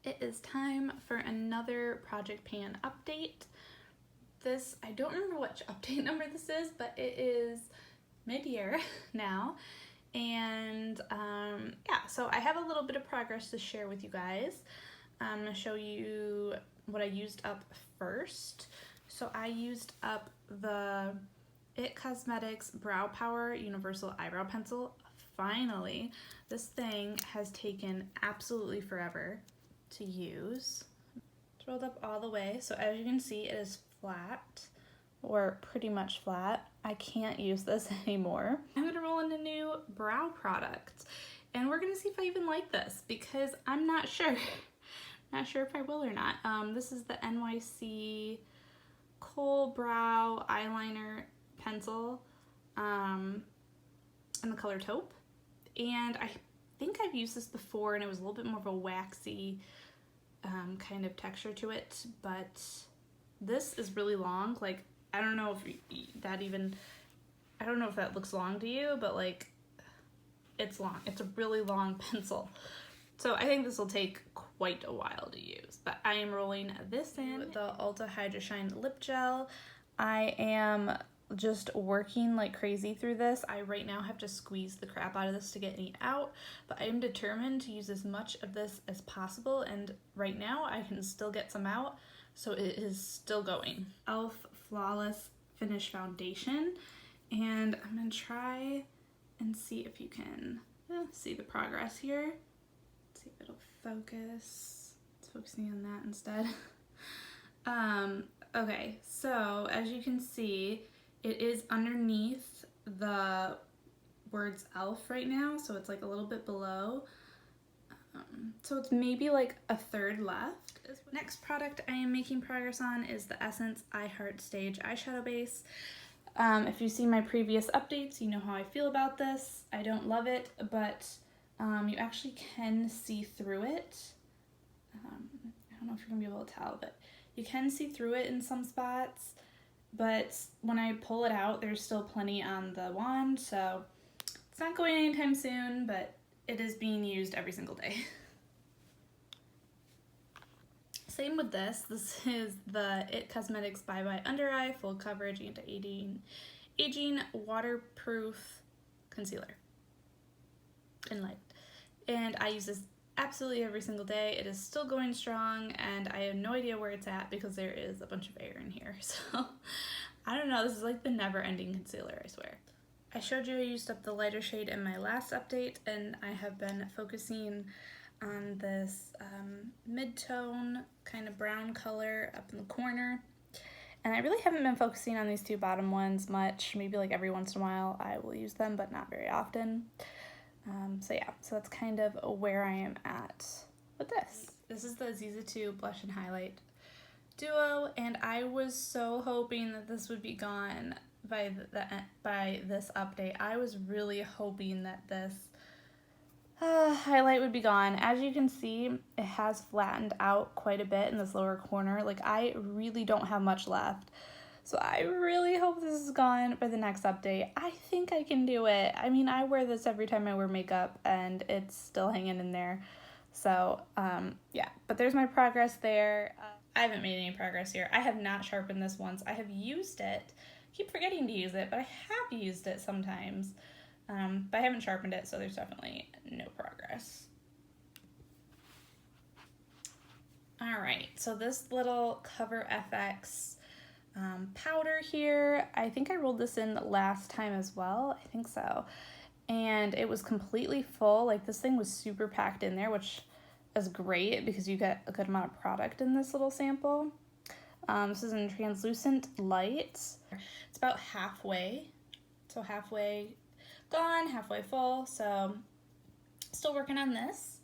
It is time for another Project Pan update. I don't remember which update number this is, but it is mid-year now. And yeah, so I have a little bit of progress to share with you guys. I'm going to show you what I used up first. So I used up the It Cosmetics Brow Power Universal Eyebrow Pencil. Finally, this thing has taken absolutely forever to use. It's rolled up all the way, so as you can see, it is flat, or pretty much flat. I can't use this anymore. I'm gonna roll in a new brow product, and we're gonna see if I even like this, because I'm not sure. Not sure if I will or not. This is the NYC Kohl Brow Eyeliner Pencil in the color taupe, and I think I've used this before, and it was a little bit more of a waxy kind of texture to it, but this is really long. Like, I don't know if that looks long to you, but like, it's long. It's a really long pencil. So I think this will take quite a while to use, but I am rolling this in. The Ulta Hydra Shine Lip Gel. I am just working like crazy through this. I right now have to squeeze the crap out of this to get any out, but I am determined to use as much of this as possible, and right now I can still get some out, so it is still going. e.l.f. Flawless Finish Foundation, and I'm gonna try and see if you can see the progress here. Let's see if it'll focus. It's focusing on that instead. Okay, so as you can see, it is underneath the words e.l.f. right now, so it's like a little bit below. So it's maybe like a third left. Next product I am making progress on is the Essence I Heart Stage eyeshadow base. If you see my previous updates, you know how I feel about this. I don't love it, but you actually can see through it. I don't know if you're gonna be able to tell, but you can see through it in some spots. But when I pull it out, there's still plenty on the wand, so it's not going anytime soon, but it is being used every single day. Same with this. This is the It Cosmetics Bye Bye Under Eye Full Coverage Anti-Aging Waterproof Concealer in light. And I use this absolutely every single day. It is still going strong, and I have no idea where it's at because there is a bunch of air in here. So I don't know, this is like the never-ending concealer, I swear. I showed you I used up the lighter shade in my last update, and I have been focusing on this mid-tone kind of brown color up in the corner. And I really haven't been focusing on these two bottom ones much. Maybe like every once in a while I will use them, but not very often. So yeah, so that's kind of where I am at with this. This is the Ziza 2 Blush and Highlight Duo, and I was so hoping that this would be gone by this update. I was really hoping that this highlight would be gone. As you can see, it has flattened out quite a bit in this lower corner. Like, I really don't have much left. So I really hope this is gone by the next update. I think I can do it. I mean, I wear this every time I wear makeup, and it's still hanging in there. So, yeah. But there's my progress there. I haven't made any progress here. I have not sharpened this once. I have used it. I keep forgetting to use it, but I have used it sometimes. But I haven't sharpened it, so there's definitely no progress. Alright, so this little Cover FX powder here, I think I rolled this in last time as well. I think so. And it was completely full. Like, this thing was super packed in there, which is great because you get a good amount of product in this little sample. This is in Translucent Light. It's about halfway. So halfway gone, halfway full. So still working on this.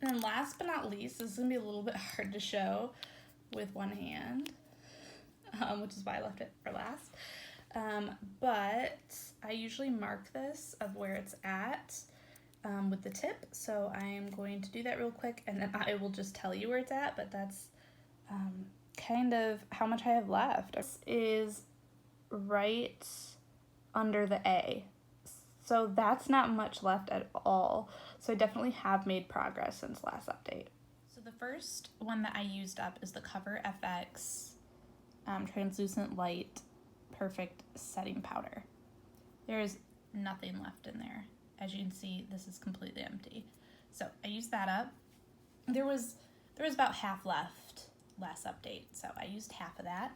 And then last but not least, this is going to be a little bit hard to show with one hand, which is why I left it for last. But I usually mark this of where it's at with the tip, so I am going to do that real quick, and then I will just tell you where it's at, but that's kind of how much I have left. This is right under the A. So that's not much left at all. So I definitely have made progress since last update. So the first one that I used up is the Cover FX Translucent Light Perfect Setting Powder. There is nothing left in there. As you can see, this is completely empty. So I used that up. There was about half left last update, so I used half of that.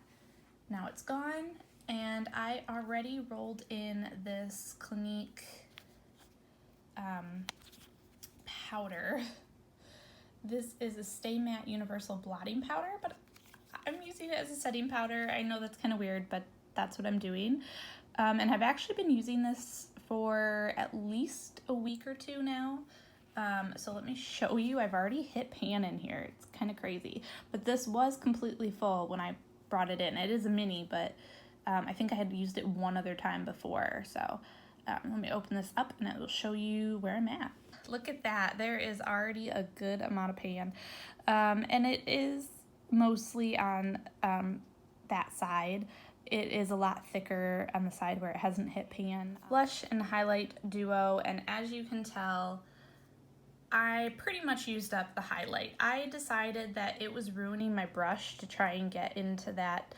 Now it's gone, and I already rolled in this Clinique powder. This is a Stay Matte Universal Blotting Powder, but I'm using it as a setting powder. I know that's kind of weird, but that's what I'm doing. And I've actually been using this for at least a week or two now. So let me show you. I've already hit pan in here. It's kind of crazy. But this was completely full when I brought it in. It is a mini, but I think I had used it one other time before. So let me open this up and it will show you where I'm at. Look at that. There is already a good amount of pan. And it is mostly on that side. It is a lot thicker on the side where it hasn't hit pan. Blush and highlight duo, and as you can tell, I pretty much used up the highlight. I decided that it was ruining my brush to try and get into that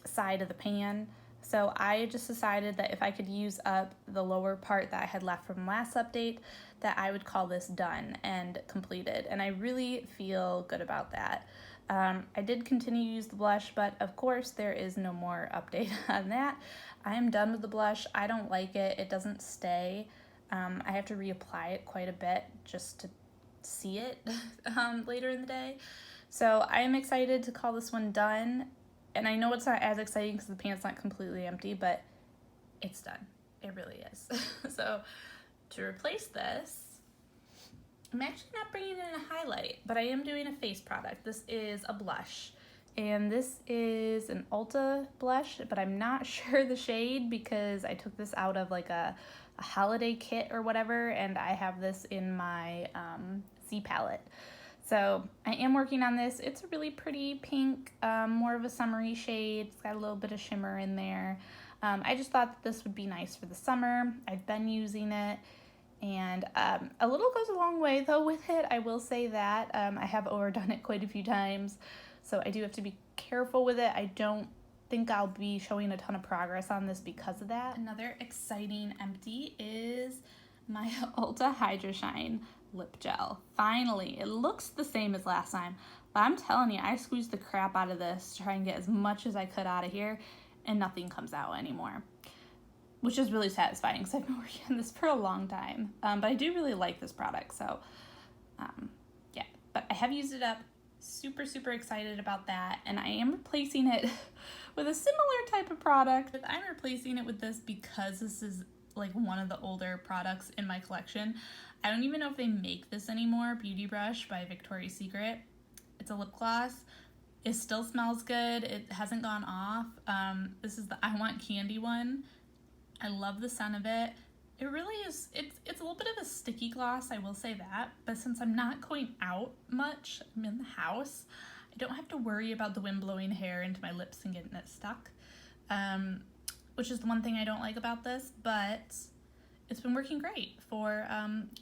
side of the pan. So I just decided that if I could use up the lower part that I had left from last update, that I would call this done and completed. And I really feel good about that. I did continue to use the blush, but of course there is no more update on that. I am done with the blush. I don't like it. It doesn't stay. I have to reapply it quite a bit just to see it later in the day. So I am excited to call this one done. And I know it's not as exciting because the pan's not completely empty, but it's done. It really is. So to replace this, I'm actually not bringing in a highlight, but I am doing a face product. This is a blush, and this is an Ulta blush, but I'm not sure the shade because I took this out of like a holiday kit or whatever, and I have this in my Z palette. So I am working on this. It's a really pretty pink, more of a summery shade. It's got a little bit of shimmer in there. I just thought that this would be nice for the summer. I've been using it. And a little goes a long way though with it, I will say that. I have overdone it quite a few times, so I do have to be careful with it. I don't think I'll be showing a ton of progress on this because of that. Another exciting empty is my Ulta Hydra Shine lip gel. Finally, it looks the same as last time, but I'm telling you, I squeezed the crap out of this to try and get as much as I could out of here, and nothing comes out anymore. Which is really satisfying because I've been working on this for a long time. But I do really like this product, so yeah. But I have used it up, super, super excited about that. And I am replacing it with a similar type of product. I'm replacing it with this because this is like one of the older products in my collection. I don't even know if they make this anymore, Beauty Brush by Victoria's Secret. It's a lip gloss. It still smells good. It hasn't gone off. This is the I Want Candy one. I love the scent of it. It really is, it's a little bit of a sticky gloss, I will say that, but since I'm not going out much, I'm in the house, I don't have to worry about the wind blowing hair into my lips and getting it stuck, which is the one thing I don't like about this, but it's been working great for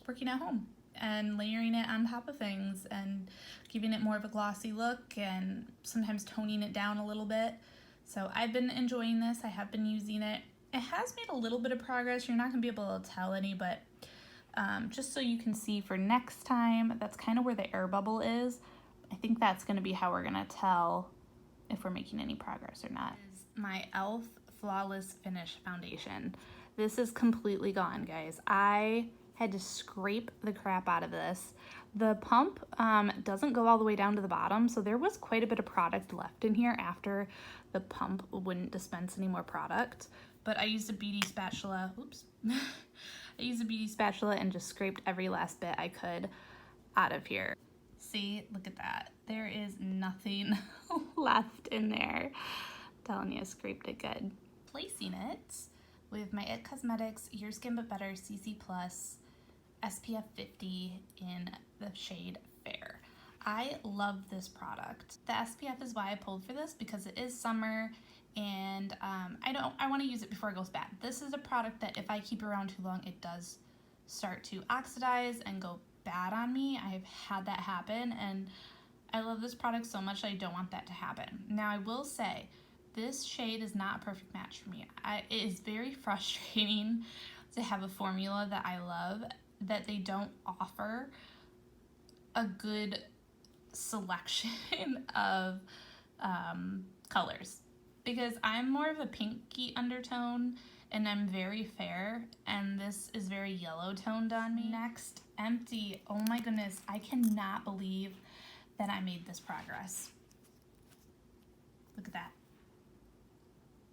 working at home and layering it on top of things and giving it more of a glossy look and sometimes toning it down a little bit. So I've been enjoying this. I have been using it. It has made a little bit of progress. You're not going to be able to tell any, but just so you can see for next time, that's kind of where the air bubble is. I think that's going to be how we're going to tell if we're making any progress or not. This is my e.l.f. Flawless Finish Foundation. This is completely gone, guys. I had to scrape the crap out of this. The pump doesn't go all the way down to the bottom, so there was quite a bit of product left in here after the pump wouldn't dispense any more product. But I used a beauty spatula, oops. I used a beauty spatula and just scraped every last bit I could out of here. See, look at that. There is nothing left in there. I'm telling you, I scraped it good. Placing it with my IT Cosmetics Your Skin But Better CC Plus SPF 50 in the shade Fair. I love this product. The SPF is why I pulled for this because it is summer and I want to use it before it goes bad. This is a product that if I keep around too long, it does start to oxidize and go bad on me. I've had that happen, and I love this product so much I don't want that to happen. Now I will say, this shade is not a perfect match for me. It is very frustrating to have a formula that I love that they don't offer a good selection of colors, because I'm more of a pinky undertone and I'm very fair, and this is very yellow toned on me. Next, Empty. Oh my goodness, I cannot believe that I made this progress. Look at that.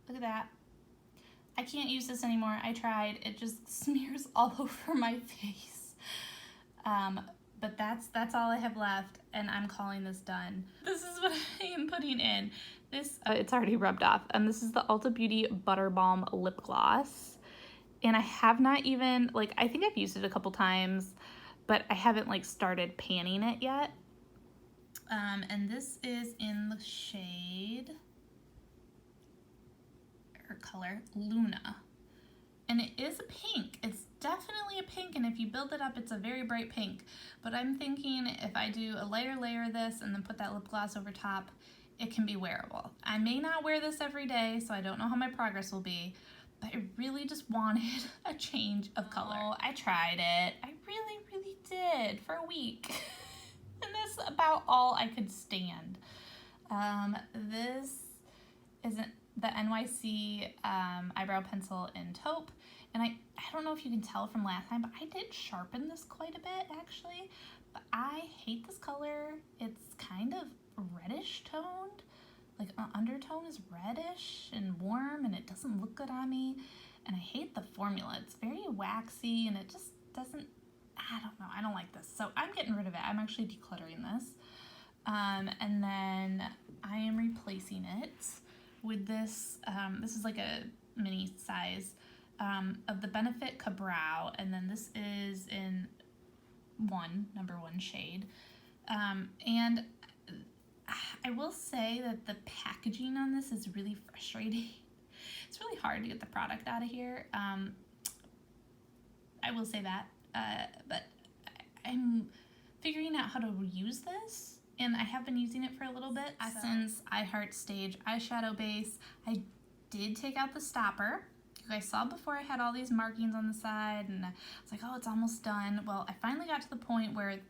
Look at that. I can't use this anymore. I tried. It just smears all over my face. But that's all I have left, and I'm calling this done. This is what I am putting in. This it's already rubbed off. And this is the Ulta Beauty Butter Balm Lip Gloss. And I have not even, like, I think I've used it a couple times, but I haven't, like, started panning it yet. And this is in the shade, or color, Luna. And it is a pink. It's definitely a pink, and if you build it up, it's a very bright pink. But I'm thinking if I do a lighter layer of this and then put that lip gloss over top, it can be wearable. I may not wear this every day, so I don't know how my progress will be, but I really just wanted a change of color. Oh, I tried it. I really, really did for a week. And that's about all I could stand. This isn't the NYC eyebrow pencil in taupe. And I don't know if you can tell from last time, but I did sharpen this quite a bit actually. But I hate this color. It's kind of reddish toned. Like undertone is reddish and warm, and it doesn't look good on me. And I hate the formula. It's very waxy, and it just doesn't, I don't know. I don't like this. So I'm getting rid of it. I'm actually decluttering this. And then I am replacing it with this. This is like a mini size of the Benefit Cabrow, and then this is in number one shade. And I will say that the packaging on this is really frustrating. It's really hard to get the product out of here. I will say that, but I'm figuring out how to use this, and I have been using it for a little bit. Essence I Heart Stage eyeshadow base. I did take out the stopper. You guys saw before I had all these markings on the side, and I was like, oh, it's almost done. Well, I finally got to the point where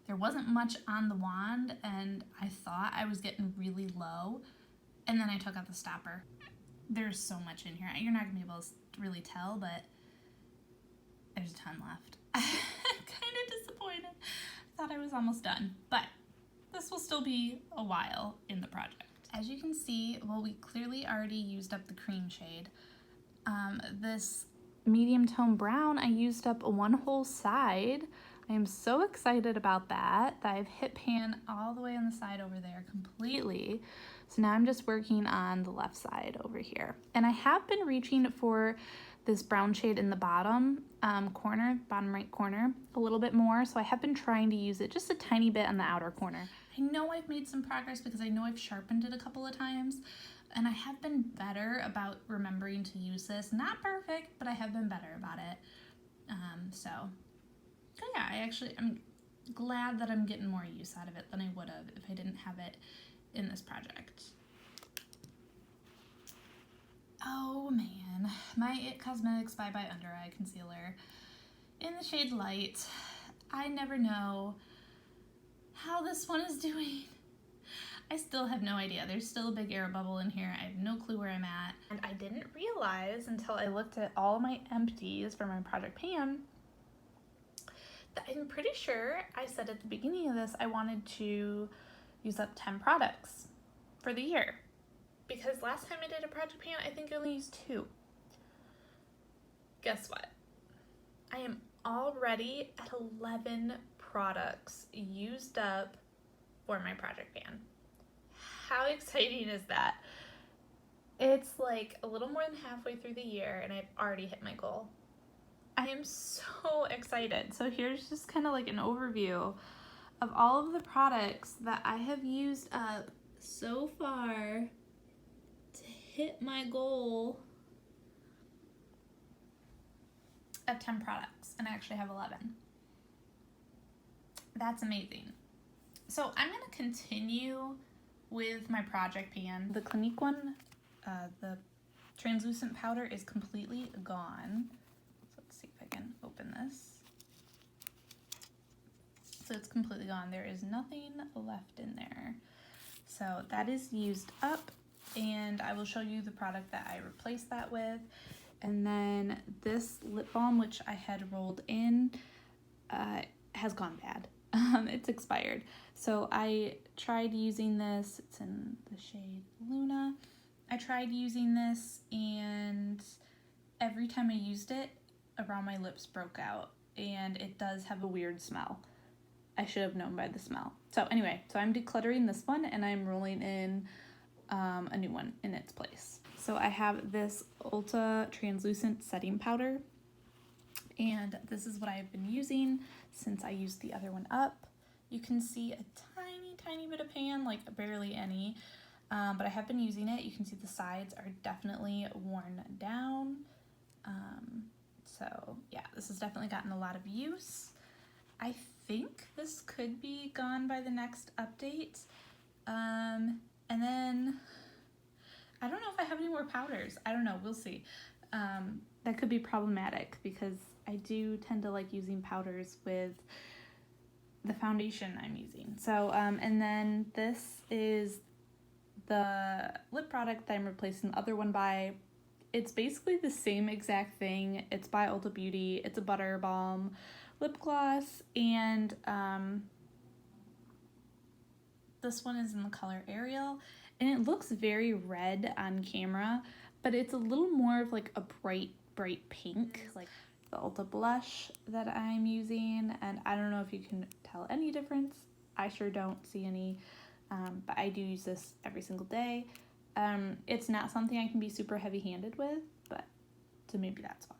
there wasn't much on the wand, and I thought I was getting really low, and then I took out the stopper. There's so much in here. You're not gonna be able to really tell, but there's a ton left. I'm kind of disappointed. I thought I was almost done, but this will still be a while in the project. As you can see, well, we clearly already used up the cream shade. This medium tone brown, I used up one whole side. I am so excited about that I've hit pan all the way on the side over there completely. So now I'm just working on the left side over here. And I have been reaching for this brown shade in the bottom bottom right corner a little bit more. So I have been trying to use it just a tiny bit on the outer corner. I know I've made some progress because I know I've sharpened it a couple of times, and I have been better about remembering to use this. Not perfect, but I have been better about it. So yeah, I'm glad that I'm getting more use out of it than I would have if I didn't have it in this project. Oh man, my It Cosmetics Bye Bye Under Eye Concealer in the shade Light. I never know how this one is doing. I still have no idea. There's still a big air bubble in here. I have no clue where I'm at. And I didn't realize until I looked at all my empties for my Project Pan that I'm pretty sure I said at the beginning of this I wanted to use up 10 products for the year. Because last time I did a Project Pan, I think I only used 2. Guess what? I am already at 11 products used up for my Project Pan. How exciting is that? It's like a little more than halfway through the year and I've already hit my goal. I am so excited. So here's just kind of like an overview of all of the products that I have used up so far to hit my goal of 10 products, and I actually have 11. That's amazing. So I'm going to continue with my project pan. The Clinique one, the translucent powder is completely gone. So let's see if I can open this. So it's completely gone. There is nothing left in there. So that is used up, and I will show you the product that I replaced that with. And then this lip balm, which I had rolled in, has gone bad. It's expired. So I tried using this. It's in the shade Luna. I tried using this, and every time I used it, around my lips broke out, and it does have a weird smell. I should have known by the smell. So anyway, so I'm decluttering this one, and I'm rolling in a new one in its place. So I have this Ulta translucent setting powder, and this is what I've been using since I used the other one up. You can see a tiny bit of pan, like barely any, but I have been using it. You can see the sides are definitely worn down. So yeah, this has definitely gotten a lot of use. I think this could be gone by the next update. And then I don't know if I have any more powders. I don't know, we'll see. That could be problematic because I do tend to like using powders with the foundation I'm using. So, and then this is the lip product that I'm replacing the other one by. It's basically the same exact thing. It's by Ulta Beauty. It's a butter balm lip gloss, and this one is in the color Ariel, and it looks very red on camera, but it's a little more of like a bright pink, like the Ulta blush that I'm using. And I don't know if you can tell any difference. I sure don't see any, but I do use this every single day. It's not something I can be super heavy-handed with, but so maybe that's why.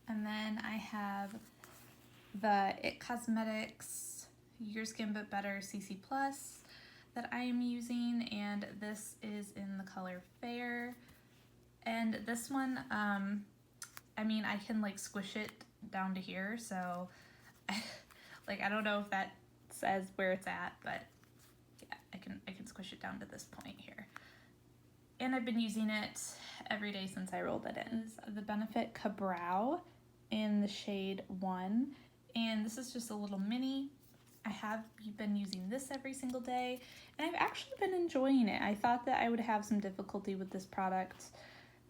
And then I have the It Cosmetics Your Skin But Better CC Plus that I am using, and this is in the color Fair. And this one, I mean, I can like squish it down to here, so like I don't know if that says where it's at, but yeah, I can squish it down to this point here. And I've been using it every day since I rolled it in. This is the Benefit Ka-Brow in the shade 1, and this is just a little mini. I have been using this every single day, and I've actually been enjoying it. I thought that I would have some difficulty with this product.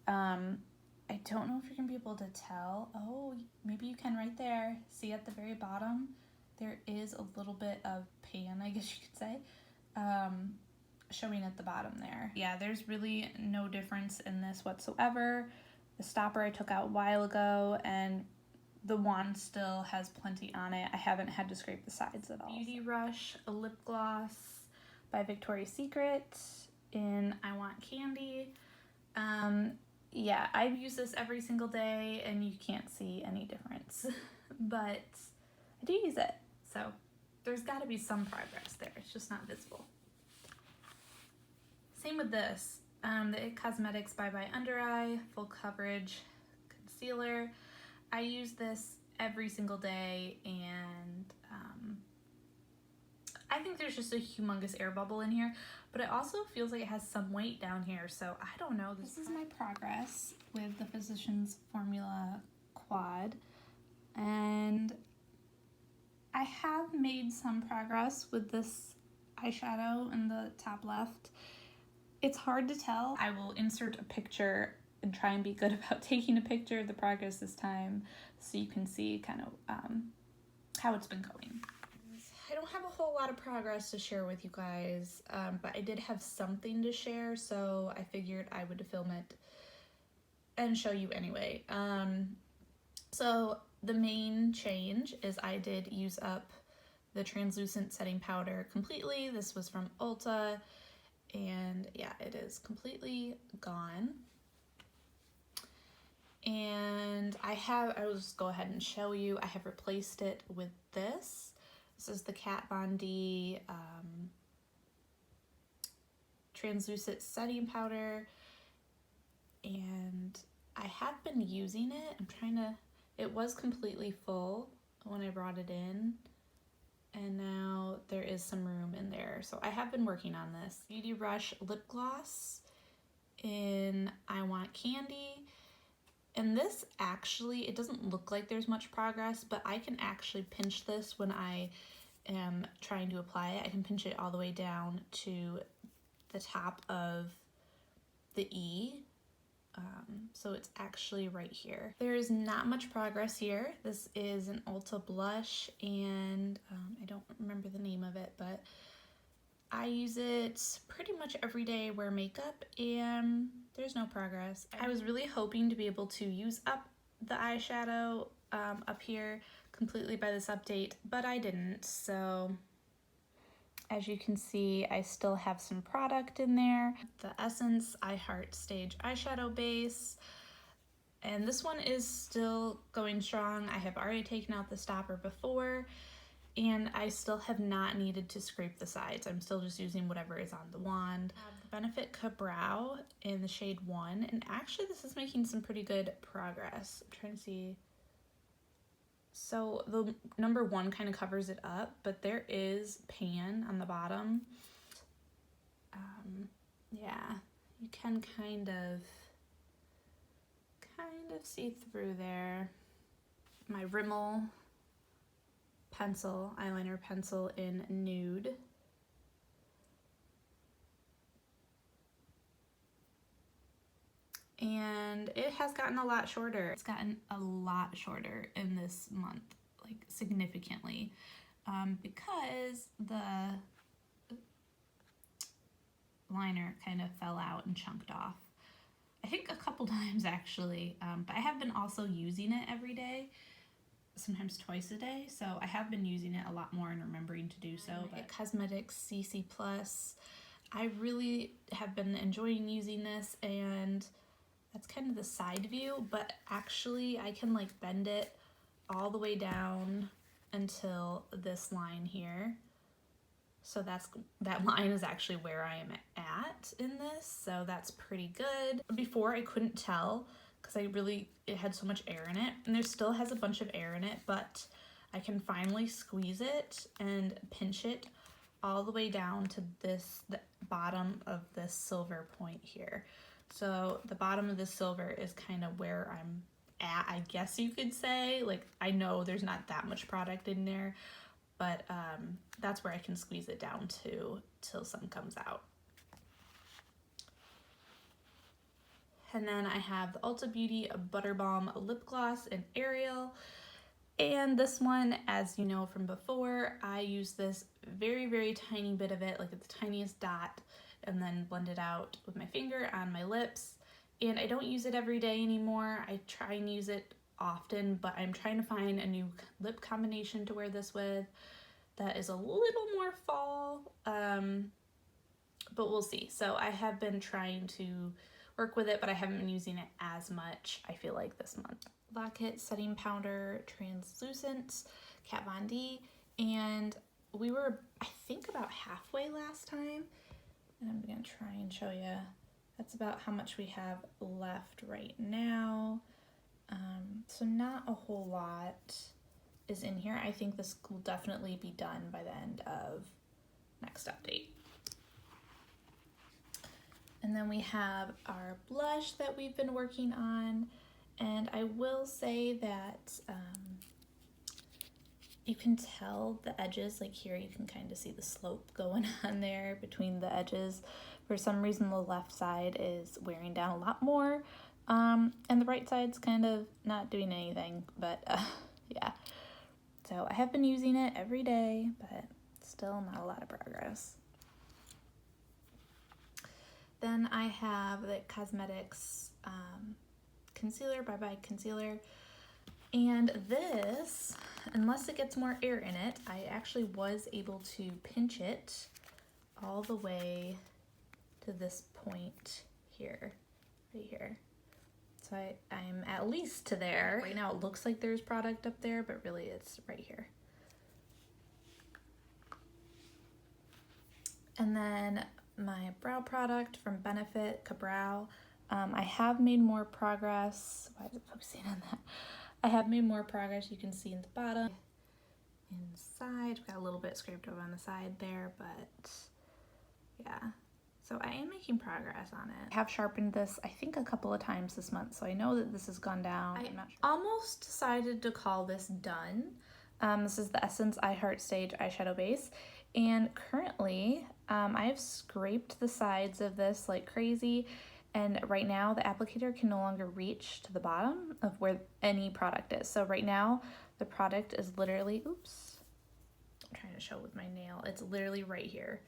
I don't know if you're gonna be able to tell. Oh, maybe you can right there. See at the very bottom, there is a little bit of pan, I guess you could say, showing at the bottom there. Yeah, there's really no difference in this whatsoever. The stopper I took out a while ago, and the wand still has plenty on it. I haven't had to scrape the sides at all. Beauty Rush, a lip gloss by Victoria's Secret in I Want Candy. Yeah, I've used this every single day, and you can't see any difference, but I do use it. So there's gotta be some progress there. It's just not visible. Same with this, the It Cosmetics Bye Bye Under Eye Full Coverage Concealer. I use this every single day, and I think there's just a humongous air bubble in here, but it also feels like it has some weight down here, so I don't know. This is my progress with the Physicians Formula Quad, and I have made some progress with this eyeshadow in the top left. It's hard to tell. I will insert a picture and try and be good about taking a picture of the progress this time so you can see kind of how it's been going. I don't have a whole lot of progress to share with you guys, but I did have something to share, so I figured I would film it and show you anyway. So the main change is I did use up the translucent setting powder completely. This was from Ulta, and yeah, it is completely gone. And I will just go ahead and show you, I have replaced it with this. This is the Kat Von D translucent setting powder, and I have been using it. It was completely full when I brought it in, and now there is some room in there. So I have been working on this. Beauty Rush lip gloss in I Want Candy. And this actually, it doesn't look like there's much progress, but I can actually pinch this when I am trying to apply it. I can pinch it all the way down to the top of the E. So it's actually right here. There is not much progress here. This is an Ulta blush, and I don't remember the name of it, but I use it pretty much every day I wear makeup, and there's no progress. I was really hoping to be able to use up the eyeshadow up here completely by this update, but I didn't. So as you can see, I still have some product in there. The Essence I Heart Stage eyeshadow base, and this one is still going strong. I have already taken out the stopper before, and I still have not needed to scrape the sides. I'm still just using whatever is on the wand. I have the Benefit Ka-Brow in the shade 1, and actually this is making some pretty good progress. I'm trying to see. So the number 1 kind of covers it up, but there is pan on the bottom. Yeah, you can kind of see through there. My Rimmel pencil, eyeliner pencil in Nude. And it has gotten a lot shorter. It's gotten a lot shorter in this month, like significantly, because the liner kind of fell out and chunked off. I think a couple times actually, but I have been also using it every day, sometimes twice a day, so I have been using it a lot more and remembering to do so. But Cosmetics CC Plus, I really have been enjoying using this, and that's kind of the side view, but actually I can like bend it all the way down until this line here. So that line is actually where I am at in this, so that's pretty good. Before I couldn't tell because it had so much air in it, and there still has a bunch of air in it, but I can finally squeeze it and pinch it all the way down to the bottom of this silver point here. So the bottom of this silver is kind of where I'm at, I guess you could say. Like, I know there's not that much product in there, but that's where I can squeeze it down to till some comes out. And then I have the Ulta Beauty Butter Balm Lip Gloss in Ariel. And this one, as you know from before, I use this very, very tiny bit of it, like the tiniest dot, and then blend it out with my finger on my lips. And I don't use it every day anymore. I try and use it often, but I'm trying to find a new lip combination to wear this with that is a little more fall, but we'll see. So I have been trying to work with it, but I haven't been using it as much, I feel like, this month. Lock-It Setting Powder Translucent, Kat Von D, and we were, I think, about halfway last time, and I'm gonna try and show you. That's about how much we have left right now. So not a whole lot is in here. I think this will definitely be done by the end of next update. And then we have our blush that we've been working on, and I will say that you can tell the edges, like here you can kind of see the slope going on there between the edges. For some reason the left side is wearing down a lot more, and the right side's kind of not doing anything, but yeah. So I have been using it every day, but still not a lot of progress. Then I have the Cosmetics Concealer, Bye Bye Concealer. And this, unless it gets more air in it, I actually was able to pinch it all the way to this point here, right here. So I'm at least to there. Right now it looks like there's product up there, but really it's right here. And then my brow product from Benefit Ka-Brow. I have made more progress. Why is it focusing on that? I have made more progress. You can see in the bottom, inside, I've got a little bit scraped over on the side there, but yeah. So I am making progress on it. I have sharpened this, I think, a couple of times this month, so I know that this has gone down. I'm not sure. Almost decided to call this done. This is the Essence I Heart Stage eyeshadow base, and currently I have scraped the sides of this like crazy, and right now the applicator can no longer reach to the bottom of where any product is. So right now the product is literally, oops, I'm trying to show with my nail, it's literally right here.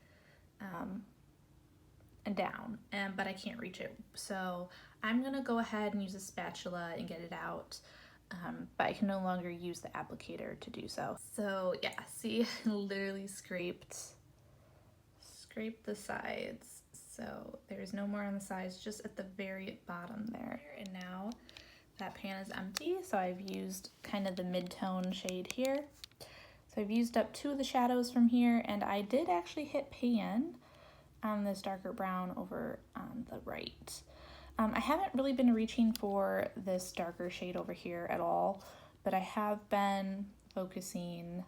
And down, but I can't reach it. So I'm gonna go ahead and use a spatula and get it out, but I can no longer use the applicator to do so. So yeah, see, literally scraped the sides. So there's no more on the sides, just at the very bottom there. And now that pan is empty, so I've used kind of the mid-tone shade here. So I've used up 2 of the shadows from here, and I did actually hit pan on this darker brown over on the right. I haven't really been reaching for this darker shade over here at all, but I have been focusing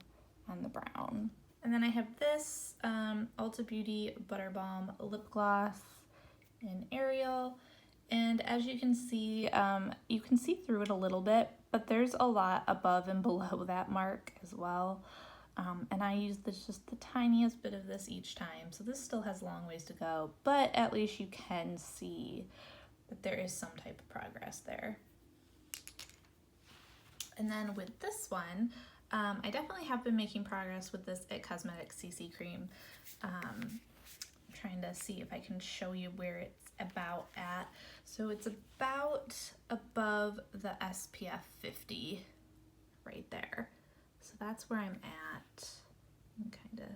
on the brown. And then I have this Ulta Beauty Butter Balm lip gloss in Ariel, and as you can see through it a little bit, but there's a lot above and below that mark as well. And I use just the tiniest bit of this each time, so this still has a long ways to go, but at least you can see that there is some type of progress there. And then with this one, I definitely have been making progress with this It Cosmetics CC cream. I'm trying to see if I can show you where it's about at. So it's about above the SPF 50 right there. So that's where I'm at. You can kind of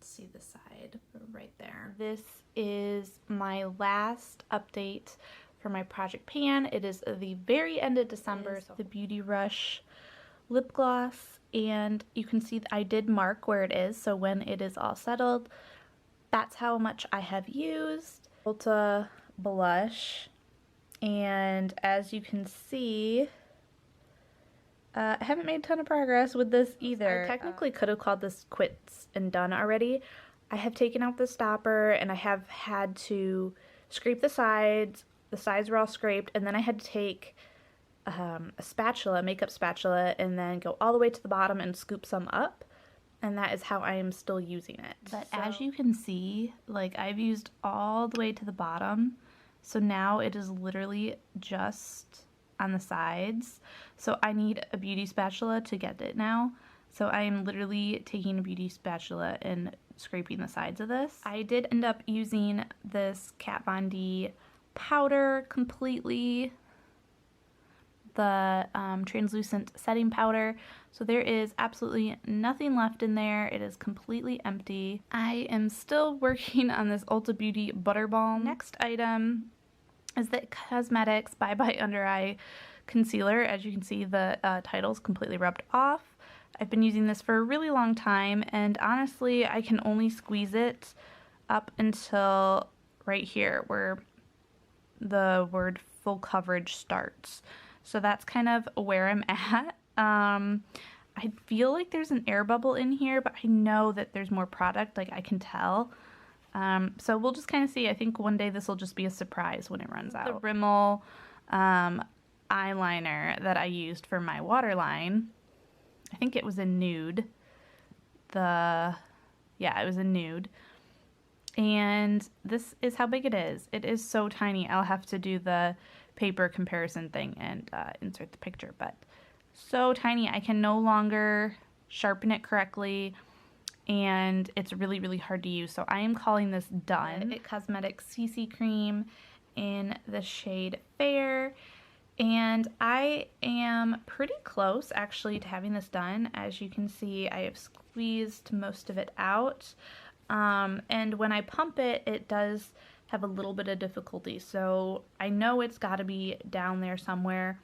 see the side right there. This is my last update for my project pan. It is the very end of December. So the Beauty Rush lip gloss, and you can see that I did mark where it is, so when it is all settled, that's how much I have used. Ulta blush, and as you can see, I haven't made a ton of progress with this either. I technically could have called this quits and done already. I have taken out the stopper, and I have had to scrape the sides. The sides were all scraped, and then I had to take a spatula, makeup spatula, and then go all the way to the bottom and scoop some up, and that is how I am still using it. But so, as you can see, like, I've used all the way to the bottom, so now it is literally just on the sides, so I need a beauty spatula to get it now. So I am literally taking a beauty spatula and scraping the sides of this. I did end up using this Kat Von D powder completely, the translucent setting powder, so there is absolutely nothing left in there. It is completely empty. I am still working on this Ulta Beauty Butter Balm. Next item is the Cosmetics Bye Bye Under Eye Concealer. As you can see, the title's completely rubbed off. I've been using this for a really long time, and honestly, I can only squeeze it up until right here where the word full coverage starts. So that's kind of where I'm at. I feel like there's an air bubble in here, but I know that there's more product, like I can tell. So we'll just kind of see. I think one day this will just be a surprise when it runs out. The Rimmel eyeliner that I used for my waterline, I think it was in nude. Yeah, it was in nude. And this is how big it is. It is so tiny. I'll have to do the paper comparison thing and insert the picture, but so tiny. I can no longer sharpen it correctly, and it's really, really hard to use. So I am calling this done. It Cosmetics CC cream in the shade Fair, and I am pretty close actually to having this done. As you can see, I have squeezed most of it out, and when I pump it, it does have a little bit of difficulty, so I know it's got to be down there somewhere.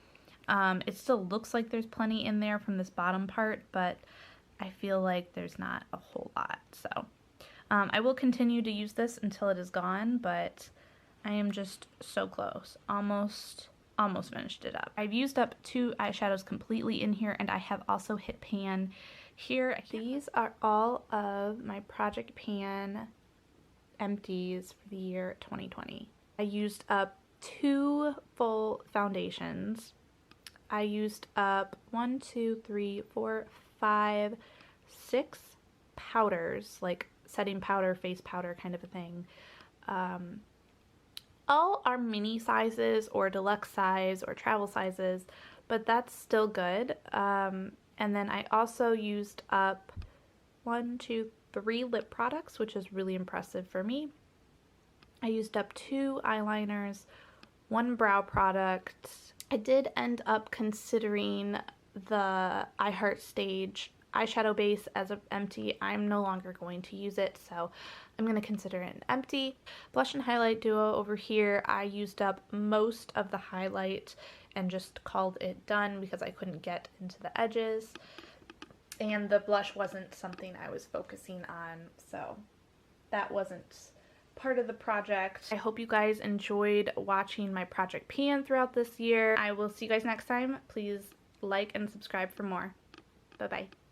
It still looks like there's plenty in there from this bottom part, but I feel like there's not a whole lot. So I will continue to use this until it is gone, but I am just so close. Almost finished it up. I've used up 2 eyeshadows completely in here, and I have also hit pan here. These are all of my Project Pan empties for the year 2020. I used up 2 full foundations. I used up 1, 2, 3, 4, 5, 6 powders, like setting powder, face powder kind of a thing. All are mini sizes or deluxe size or travel sizes, but that's still good. And then I also used up 1, 2, 3 lip products, which is really impressive for me. I used up 2 eyeliners, 1 brow product. I did end up considering the I Heart Stage eyeshadow base as an empty. I'm no longer going to use it, so I'm going to consider it an empty. Blush and highlight duo over here, I used up most of the highlight and just called it done because I couldn't get into the edges. And the blush wasn't something I was focusing on, so that wasn't part of the project. I hope you guys enjoyed watching my Project Pan throughout this year. I will see you guys next time. Please like and subscribe for more. Bye-bye.